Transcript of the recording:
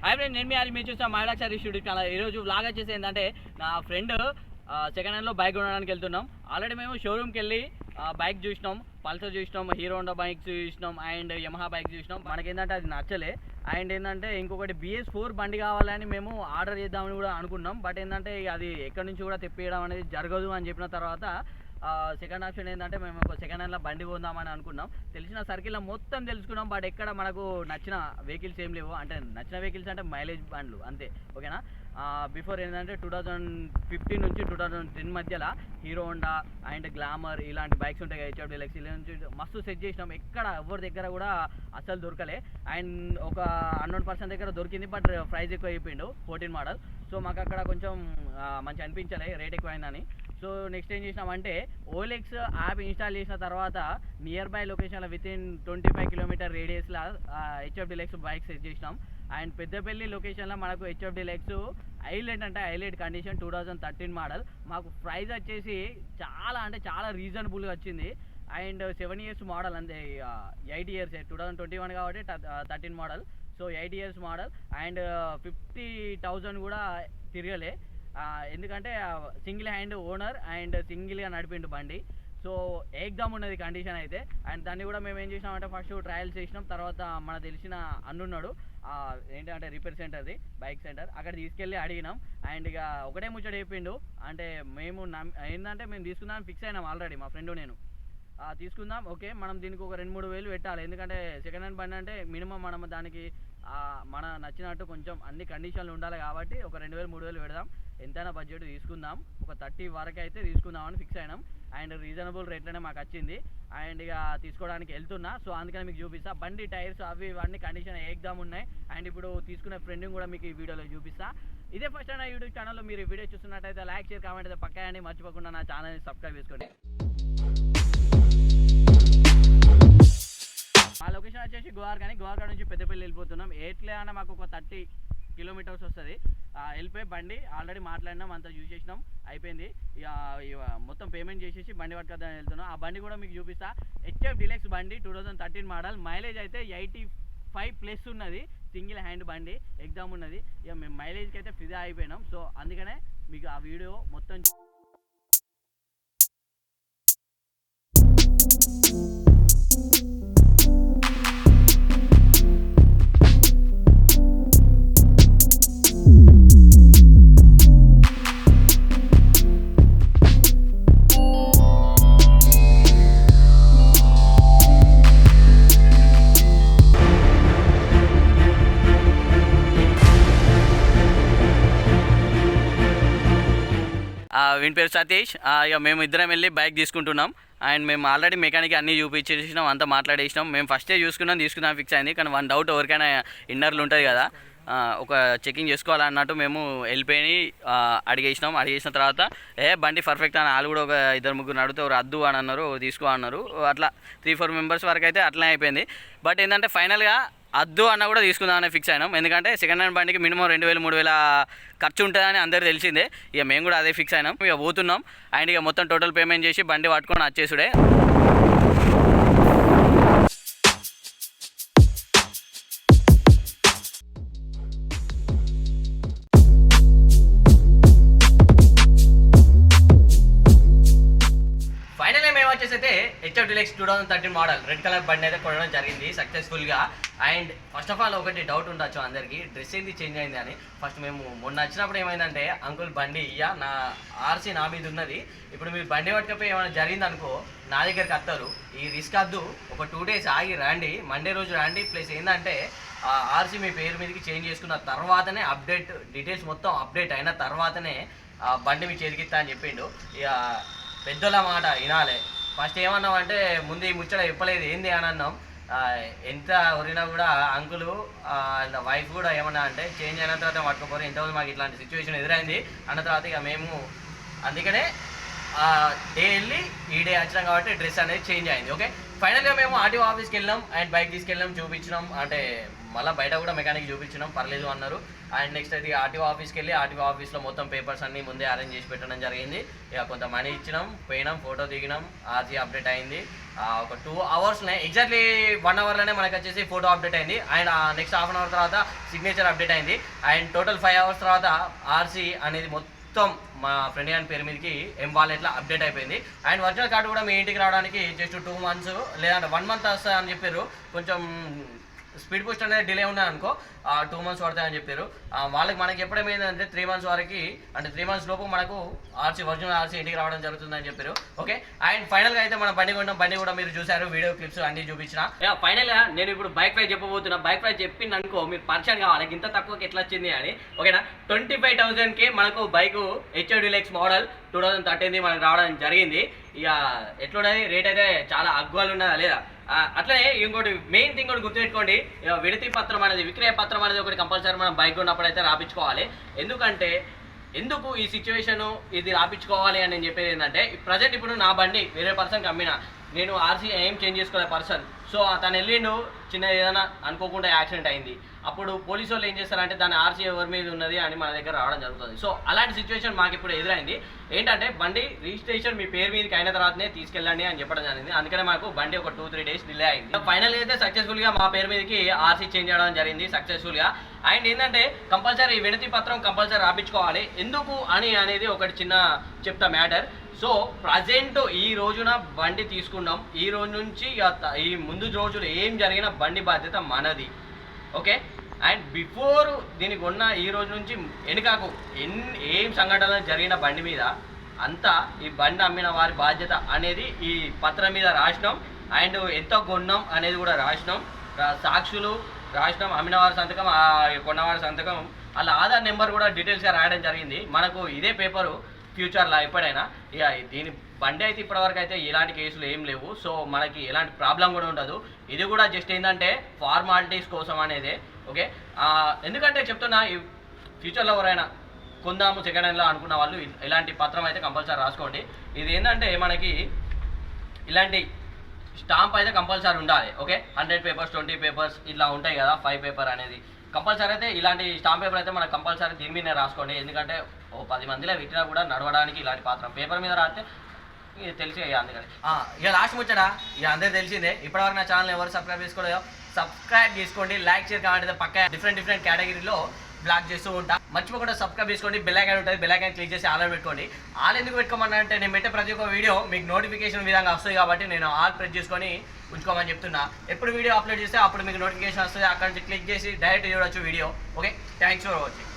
అయితే నేను మీ మీరు చూసిన మైలాక్ష యూట్యూబ్ ఛానల్. ఈరోజు వ్లాగ్ వచ్చేసి ఏంటంటే నా ఫ్రెండ్ సెకండ్ హ్యాండ్లో బైక్ కొనడానికి వెళ్తున్నాం. ఆల్రెడీ మేము షోరూమ్కి వెళ్ళి బైక్ చూసినాం, పల్సర్ చూసినాం, హీరో హోండా బైక్స్ చూసినాం అండ్ యమహా బైక్ చూసినాం. మనకేంటంటే అది నచ్చలే. అండ్ ఏంటంటే ఇంకొకటి BS4 బండి కావాలని మేము ఆర్డర్ చేద్దామని కూడా అనుకున్నాం. బట్ ఏంటంటే అది ఎక్కడి నుంచి కూడా తెప్పియడం అనేది జరగదు అని చెప్పిన తర్వాత సెకండ్ ఆప్షన్ ఏంటంటే మేము ఒక సెకండ్ హ్యాండ్లో బండి కొందామని అనుకున్నాం. తెలిసిన సర్కిల్లో మొత్తం తెలుసుకున్నాం. బట్ ఎక్కడ మనకు నచ్చిన వెహికల్స్ ఏం లేవు. అంటే నచ్చిన వెహికల్స్ అంటే మైలేజ్ బండ్లు అంతే. ఓకేనా. బిఫోర్ ఏంటంటే 2015 నుంచి 2010 మధ్యలో హీరో హోండా అండ్ గ్లామర్ ఇలాంటి బైక్స్ ఉంటాయి కదా, HF డీలక్స్ ఇలా నుంచి మస్తు సెట్ చేసినాం. ఎక్కడ ఎవరి దగ్గర కూడా అసలు దొరకలే. అండ్ ఒక అన్నోన్ పర్సన్ దగ్గర దొరికింది, బట్ ప్రైస్ ఎక్కువ అయిపోయిండు 14 మోడల్. సో మాకు అక్కడ కొంచెం మంచి అనిపించలే, రేట్ ఎక్కువ అయిందని. సో నెక్స్ట్ ఏం చేసినామంటే OLX యాప్ ఇన్స్టాల్ చేసిన తర్వాత నియర్ బై లొకేషన్లో వితిన్ 25 కిలోమీటర్ రేడియస్లో HF డీలక్స్ బైక్ సెట్ చేసినాం. అండ్ పెద్దపల్లి లొకేషన్లో మనకు HF డీలక్స్ హైలైట్ అంటే హైలైట్ కండిషన్ 2013 మోడల్. మాకు ప్రైస్ వచ్చేసి చాలా అంటే చాలా రీజనబుల్గా వచ్చింది. అండ్ 7 ఇయర్స్ మోడల్ అంతే, 8 ఇయర్స్ 2021 కాబట్టి 13 model. So 8 years model and 50,000 కూడా తిరగలే. ఎందుకంటే సింగిల్ హ్యాండ్ ఓనర్ అండ్ సింగిల్గా నడిపిండు బండి. సో ఏకదమ్ ఉన్నది కండిషన్ అయితే. అండ్ దాన్ని కూడా మేము ఏం చేసినామంటే ఫస్ట్ ట్రయల్స్ చేసినాం. తర్వాత మన తెలిసిన అన్నున్నాడు ఏంటంటే రిపేర్ సెంటర్ది, బైక్ సెంటర్, అక్కడ తీసుకెళ్ళి అడిగినాం. అండ్ ఇక ఒకటే ముచ్చట చెప్పిండు. అంటే మేము ఏంటంటే మేము తీసుకుందామని ఫిక్స్ అయినాం ఆల్రెడీ, మా ఫ్రెండ్ నేను. తీసుకుందాం, ఓకే మనం దీనికి ఒక 2-3 వేలు పెట్టాలి. ఎందుకంటే సెకండ్ హ్యాండ్ బండి అంటే మినిమం మనం దానికి మన నచ్చినట్టు కొంచెం అన్ని కండిషన్లు ఉండాలి కాబట్టి ఒక 2,000-3,000 పెడదాం. ఎంతైనా బడ్జెట్ తీసుకుందాం, ఒక 30 వరకు అయితే తీసుకుందామని ఫిక్స్ అయినాం. అండ్ రీజనబుల్ రేట్లోనే మాకు వచ్చింది. అండ్ ఇక తీసుకోవడానికి వెళ్తున్నా. సో అందుకని మీకు చూపిస్తా బండి టైర్స్ అవి ఇవన్నీ కండిషన్ ఏకదమ్ ఉన్నాయి. అండ్ ఇప్పుడు తీసుకునే ఫ్రెండింగ్ కూడా మీకు ఈ వీడియోలో చూపిస్తా. ఇదే ఫస్ట్ నా యూట్యూబ్ ఛానల్లో మీరు ఈ వీడియో చూస్తున్నట్టయితే లైక్, షేర్, కామెంట్ అయితే పక్కా అని మర్చిపోకుండా నా ఛానల్ని సబ్స్క్రైబ్ చేసుకోండి. మా లొకేషన్ వచ్చేసి గోవార్కా నుంచి పెద్దపల్లి వెళ్ళిపోతున్నాం. ఎట్లా అన్న మాకు ఒక 30 కిలోమీటర్స్ వస్తుంది. వెళ్ళిపోయి బండి ఆల్రెడీ మాట్లాడినాం, అంతా యూజ్ చేసినాం, అయిపోయింది. ఇక మొత్తం పేమెంట్ చేసేసి బండి పట్టుకొద్దామని వెళ్తున్నాం. ఆ బండి కూడా మీకు చూపిస్తా. HF డీలక్స్ బండి 2013 మోడల్, మైలేజ్ అయితే 85+ ఉన్నది. సింగిల్ హ్యాండ్ బండి ఎగ్జామ్ ఉన్నది. ఇక మేము మైలేజ్కి అయితే ఫిదా అయిపోయినాం. సో అందుకనే మీకు ఆ వీడియో మొత్తం వీని పేరు సతీష్. ఇక మేము ఇద్దరం వెళ్ళి బైక్ తీసుకుంటున్నాం. అండ్ మేము ఆల్రెడీ మెకానిక్ అన్నీ చూపించేసినాం, అంతా మాట్లాడేసినాం. మేము ఫస్టే తీసుకుందాం ఫిక్స్ అయింది. కానీ వన్ డౌట్ ఎవరికైనా ఇన్నర్లు ఉంటుంది కదా, ఒక చెకింగ్ చేసుకోవాలన్నట్టు మేము వెళ్ళిపోయి అడిగేసిన తర్వాత బండి పర్ఫెక్ట్ అని వాళ్ళు కూడా ఒక 2-3 అడిగితే ఎవరు అద్దు అని అన్నారు, తీసుకో అన్నారు. అట్లా 3-4 మెంబర్స్ వరకు అయితే అట్లనే అయిపోయింది. బట్ ఏంటంటే ఫైనల్గా అద్దు అన్న కూడా తీసుకుందామని ఫిక్స్ అయినాం. ఎందుకంటే సెకండ్ హ్యాండ్ బండికి మినిమం 2,000-3,000 ఖర్చు ఉంటుందని అందరూ తెలిసిందే. ఇక మేము కూడా అదే ఫిక్స్ అయినాం. ఇక పోతున్నాం. అండ్ ఇక మొత్తం టోటల్ పేమెంట్ చేసి బండి పట్టుకొని వచ్చేసుడే. అయితే HF deluxe 2013 model red colour బండి అయితే కొనడం జరిగింది సక్సెస్ఫుల్గా. అండ్ ఫస్ట్ ఆఫ్ ఆల్ ఒకటి డౌట్ ఉండొచ్చు అందరికీ, డ్రెస్ ఏంది చేంజ్ అయింది అని. ఫస్ట్ మేము మొన్న వచ్చినప్పుడు ఏమైందంటే, అంకుల్ బండి నా RC నా మీద ఉన్నది, ఇప్పుడు మీరు బండి పట్టుకపోయి ఏమైనా జరిగింది అనుకో నా దగ్గరికి వస్తారు, ఈ రిస్క్ వద్దు, ఒక 2 days ఆగి రండి, మండే రోజు రండి. ప్లస్ ఏంటంటే RC మీ పేరు మీదకి చేంజ్ చేసుకున్న తర్వాతనే అప్డేట్ డీటెయిల్స్ మొత్తం అప్డేట్ అయిన తర్వాతనే బండి మీ చేతికిస్తా అని చెప్పిండు. ఇక పెద్దల మాట వినాలి. ఫస్ట్ ఏమన్నామంటే ముందు ఈ ముచ్చట చెప్పలేదు ఏంది అని అన్నాం. ఎంత వరినా కూడా అంకులు వైఫ్ కూడా ఏమన్నా అంటే చేంజ్ అయిన తర్వాత పట్టుకోపోరు, ఇంతకుముందు మాకు ఇట్లాంటి సిచ్యువేషన్ ఎదురైంది అన్న తర్వాత ఇక మేము అందుకనే డే వెళ్ళి ఈ డే వచ్చినాం కాబట్టి డ్రెస్ అనేది చేంజ్ అయింది. ఓకే, ఫైనల్గా మేము RTO ఆఫీస్కి వెళ్ళాం అండ్ బైక్ తీసుకెళ్ళాం, చూపించినాం. అంటే మళ్ళీ బయట కూడా మెకానిక్ చూపించినాం, పర్లేదు అన్నారు. అండ్ నెక్స్ట్ అయితే ఆర్టీఓ ఆఫీస్కి వెళ్ళి ఆర్టీఓ ఆఫీస్లో మొత్తం పేపర్స్ అన్నీ ముందే అరేంజ్ చేసి పెట్టడం జరిగింది. ఇక కొంత మనీ ఇచ్చినాం, పోయినాం, ఫోటో దిగినాం, ఆర్సీ అప్డేట్ అయింది. ఒక 2 అవర్స్నే ఎగ్జాక్ట్లీ 1 అవర్లోనే మనకు వచ్చేసి ఫోటో అప్డేట్ అయింది. And next half an hour తర్వాత సిగ్నేచర్ అప్డేట్ అయింది. అండ్ టోటల్ 5 అవర్స్ తర్వాత ఆర్సీ అనేది మొత్తం మా ఫ్రెండ్ గారి పేరు మీదకి వాలెట్లో అప్డేట్ అయిపోయింది. అండ్ ఒరిజినల్ కార్డు కూడా మీ ఇంటికి రావడానికి జస్ట్ 2 months లేదంటే 1 month వస్తుంది అని చెప్పారు. కొంచెం స్పీడ్ పోస్ట్ అనేది డిలే ఉన్నది అనుకో, 2 months పడతాయని చెప్పారు. వాళ్ళకి మనకి ఎప్పుడేమైందంటే 3 months వరకు, అంటే 3 months లోపు మనకు ఒరిజినల్ ఆర్సీ ఇంటికి రావడం జరుగుతుందని చెప్పారు. ఓకే, అండ్ ఫైనల్గా అయితే మనం బండి కొన్నాం. బండి కూడా మీరు చూసారు, వీడియో క్లిప్స్ అన్ని చూపించిన. ఫైనల్గా నేను ఇప్పుడు బైక్ ప్రైస్ చెప్పబోతున్నా. బైక్ ప్రైస్ చెప్పింది అనుకో మీరు పరిచయం కావాలి, ఇంత తక్కువకి ఎట్లా వచ్చింది అని. ఓకేనా, 25,000కి మనకు బైక్ హెచ్ఓ డీలక్స్ మోడల్ 2013 మనకు రావడం జరిగింది. ఇక ఎట్లున్నది రేట్ అయితే చాలా అగ్వాలు ఉన్నదా లేదా. అట్లనే ఇంకోటి మెయిన్ థింగ్ కూడా గుర్తుపెట్టుకోండి, విడతి పత్రం అనేది, విక్రయ పత్రం అనేది ఒకటి కంపల్సరీ మనం బైక్ ఉన్నప్పుడు అయితే రాపించుకోవాలి. ఎందుకు ఈ సిచ్యువేషన్ ఇది రాపించుకోవాలి అని నేను చెప్పేది ఏంటంటే, ప్రజెంట్ ఇప్పుడు నా బండి వేరే పర్సన్కి అమ్మినా, నేను ఆర్సీ ఏం చేంజ్ చేసుకోలే పర్సన్. సో తను వెళ్ళిండు, చిన్న ఏదైనా అనుకోకుండా యాక్సిడెంట్ అయింది. అప్పుడు పోలీసు వాళ్ళు ఏం చేస్తారంటే దాని ఆర్సీ ఎవరి మీద ఉన్నది అని మన దగ్గర రావడం జరుగుతుంది. సో అలాంటి సిచ్యువేషన్ మాకు ఇప్పుడు ఎదురైంది. ఏంటంటే బండి రిజిస్ట్రేషన్ మీ పేరు మీదకి అయిన తర్వాతనే తీసుకెళ్ళండి అని చెప్పడం జరిగింది. అందుకనే మాకు బండి ఒక 2-3 days డిలే అయింది. ఫైనల్గా అయితే సక్సెస్ఫుల్గా మా పేరు మీదకి ఆర్సీ చేంజ్ చేయడం జరిగింది సక్సెస్ఫుల్గా. అండ్ ఏంటంటే కంపల్సరీ వినతి పత్రం కంపల్సరీ రాపించుకోవాలి. ఎందుకు అని అనేది ఒకటి చిన్న చెప్తా మ్యాటర్. సో ప్రజెంట్ ఈ రోజున బండి తీసుకున్నాం, ఈ రోజు నుంచి ఈ ముందు రోజులు ఏం జరిగిన బండి బాధ్యత మనది. ఓకే, అండ్ బిఫోర్ దీనికి ఉన్న ఈ రోజు నుంచి వెనుకకు ఏం సంఘటనలు జరిగిన బండి మీద అంతా ఈ బండి అమ్మిన వారి బాధ్యత అనేది ఈ పత్రం మీద రాసినాం. అండ్ ఎంత కొన్నాం అనేది కూడా రాసినాం, సాక్షులు రాసినాం, అమ్మిన వారి సంతకం, కొన్నవారి సంతకం, వాళ్ళ ఆధార్ నెంబర్ కూడా డీటెయిల్స్గా రాయడం జరిగింది. మనకు ఇదే పేపరు ఫ్యూచర్లో ఎప్పుడైనా. ఇక దీని బండి అయితే ఇప్పటివరకు అయితే ఎలాంటి కేసులు ఏం లేవు. సో మనకి ఎలాంటి ప్రాబ్లం కూడా ఉండదు. ఇది కూడా జస్ట్ ఏంటంటే ఫార్మాలిటీస్ కోసం అనేది. ఓకే, ఎందుకంటే చెప్తున్నా, ఈ ఫ్యూచర్లో ఎవరైనా కొందాము సెకండ్ హ్యాండ్లో అనుకున్న వాళ్ళు ఇలాంటి పత్రం అయితే కంపల్సరీ రాసుకోండి. ఇది ఏంటంటే మనకి ఇలాంటి స్టాంప్ అయితే కంపల్సరీ ఉండాలి. ఓకే, 100 papers 20 papers ఇట్లా ఉంటాయి కదా, 5 paper అనేది కంపల్సరీ అయితే ఇలాంటి స్టాంప్ పేపర్ అయితే మనకు కంపల్సరీ దీని మీదనే రాసుకోండి. ఎందుకంటే 10 మందిలో పెట్టినా కూడా నడవడానికి ఇలాంటి పత్రం పేపర్ మీద రాస్తే ఇది తెలిసి అందుకని. ఇక లాస్ట్ ముచ్చడా, ఇక అందరూ తెలిసిందే. ఇప్పటివరకు నా ఛానల్ ఎవరు సబ్స్క్రైబ్ చేసుకోలేదో సబ్స్క్రైబ్ చేసుకోండి, లైక్ షేర్ కామెంట్ అయితే పక్క డిఫరెంట్ కేటగిరీలో బ్లాక్ చేస్తూ ఉంటా. మర్చిపోకుండా సబ్స్క్రైబ్ చేసుకోండి, బెల్ ఐకాన్ ఉంటుంది, బెల్ ఐకాన్ క్లిక్ చేసి ఆల్ పెట్టుకోండి. ఆల్ ఎందుకు పెట్టుకోమన్నా అంటే నేను పెట్టే ప్రతి ఒక్క వీడియో మీకు నోటిఫికేషన్ విధంగా వస్తుంది కాబట్టి నేను ఆల్ ప్రెస్ చేసుకొని ఉంచుకోమని చెప్తున్నా. ఎప్పుడు వీడియో అప్లోడ్ చేస్తే అప్పుడు మీకు నోటిఫికేషన్ వస్తుంది, అక్కడ నుంచి క్లిక్ చేసి డైరెక్ట్ చూడొచ్చు video. Okay, thanks for watching.